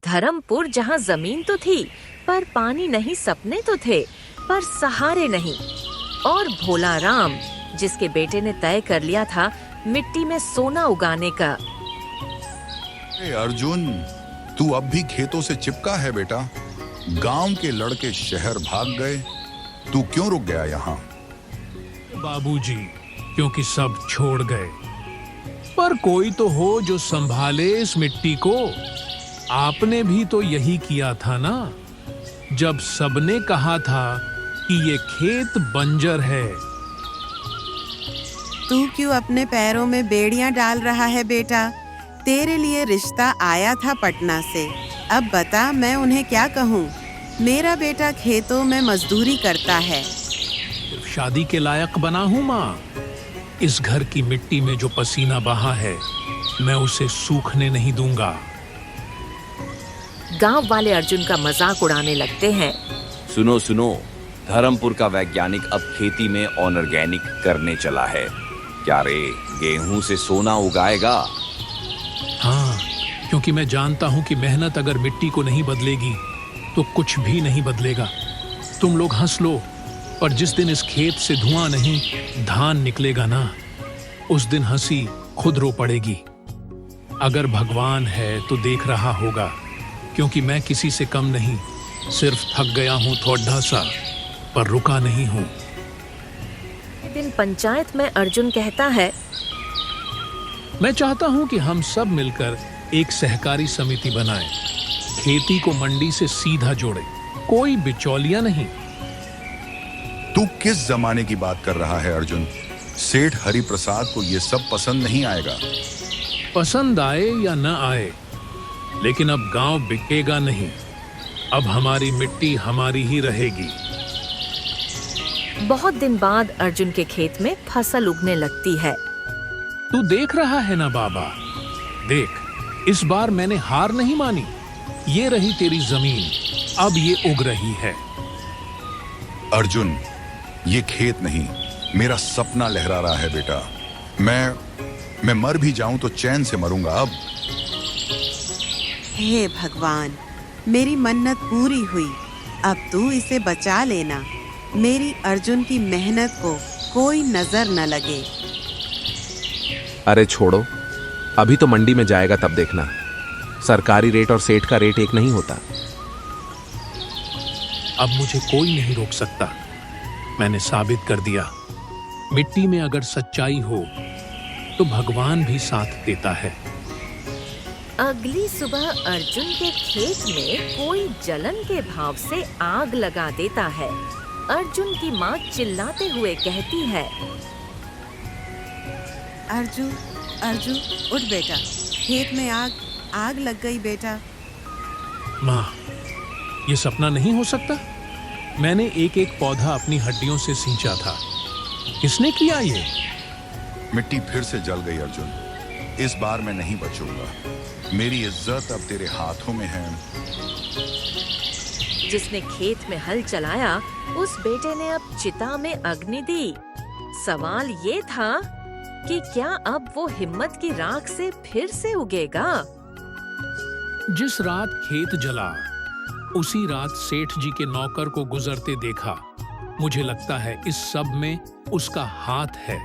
धर्मपुर जहाँ जमीन तो थी पर पानी नहीं, सपने तो थे पर सहारे नहीं। और भोला राम जिसके बेटे ने तय कर लिया था मिट्टी में सोना उगाने का। अर्जुन, तू अब भी खेतों से चिपका है बेटा। गांव के लड़के शहर भाग गए, तू क्यों रुक गया यहाँ? बाबूजी, क्योंकि सब छोड़ गए। पर कोई तो हो जो संभाले इस मिट्टी को। आपने भी तो यही किया था ना, जब सबने कहा था कि ये खेत बंजर है। तू क्यों अपने पैरों में बेड़ियां डाल रहा है बेटा? तेरे लिए रिश्ता आया था पटना से। अब बता मैं उन्हें क्या कहूँ? मेरा बेटा खेतों में मजदूरी करता है। शादी के लायक बना हूँ माँ। इस घर की मिट्टी में जो पसीना बहा है मैं उसे सूखने नहीं दूंगा। गांव वाले अर्जुन का मजाक उड़ाने लगते हैं। सुनो सुनो, धर्मपुर का वैज्ञानिक अब खेती में ऑर्गेनिक करने चला है। क्या रे, गेहूं से सोना उगाएगा? हाँ, क्योंकि मैं जानता हूँ कि मेहनत अगर मिट्टी को नहीं बदलेगी तो कुछ भी नहीं बदलेगा। तुम लोग हंस लो, पर जिस दिन इस खेत से धुआं नहीं धान निकलेगा ना, उस दिन हंसी खुद रो पड़ेगी। अगर भगवान है तो देख रहा होगा, क्योंकि मैं किसी से कम नहीं, सिर्फ थक गया हूँ थोड़ा सा, पर रुका नहीं हूँ। दिन पंचायत में अर्जुन कहता है, मैं चाहता हूँ कि हम सब मिलकर एक सहकारी समिति बनाएं, खेती को मंडी से सीधा जोड़े, कोई बिचौलिया नहीं। तू किस जमाने की बात कर रहा है अर्जुन? सेठ हरि प्रसाद को ये सब पसंद नहीं आएगा। पसंद आए या न आए, लेकिन अब गांव बिकेगा नहीं। अब हमारी मिट्टी हमारी ही रहेगी। बहुत दिन बाद अर्जुन के खेत में फसल उगने लगती है। तू देख रहा है ना बाबा, देख, इस बार मैंने हार नहीं मानी। ये रही तेरी जमीन, अब ये उग रही है। अर्जुन, ये खेत नहीं, मेरा सपना लहरा रहा है बेटा। मैं मर भी जाऊं तो चैन से मरूंगा अब। हे भगवान, मेरी मन्नत पूरी हुई। अब तू इसे बचा लेना। मेरी अर्जुन की मेहनत को कोई नजर न लगे। अरे छोड़ो, अभी तो मंडी में जाएगा तब देखना। सरकारी रेट और सेठ का रेट एक नहीं होता। अब मुझे कोई नहीं रोक सकता। मैंने साबित कर दिया, मिट्टी में अगर सच्चाई हो तो भगवान भी साथ देता है। अगली सुबह अर्जुन के खेत में कोई जलन के भाव से आग लगा देता है। अर्जुन की माँ चिल्लाते हुए कहती है, अर्जुन, अर्जुन उठ बेटा, खेत में आग लग गई बेटा। माँ, ये सपना नहीं हो सकता। मैंने एक एक पौधा अपनी हड्डियों से सींचा था। किसने किया ये? मिट्टी फिर से जल गई अर्जुन। इस बार मैं नहीं बचूंगा। मेरी इज्जत अब तेरे हाथों में है। जिसने खेत में हल चलाया उस बेटे ने अब चिता में अग्नि दी। सवाल ये था कि क्या अब वो हिम्मत की राख से फिर से उगेगा? जिस रात खेत जला, उसी रात सेठ जी के नौकर को गुजरते देखा। मुझे लगता है इस सब में उसका हाथ है।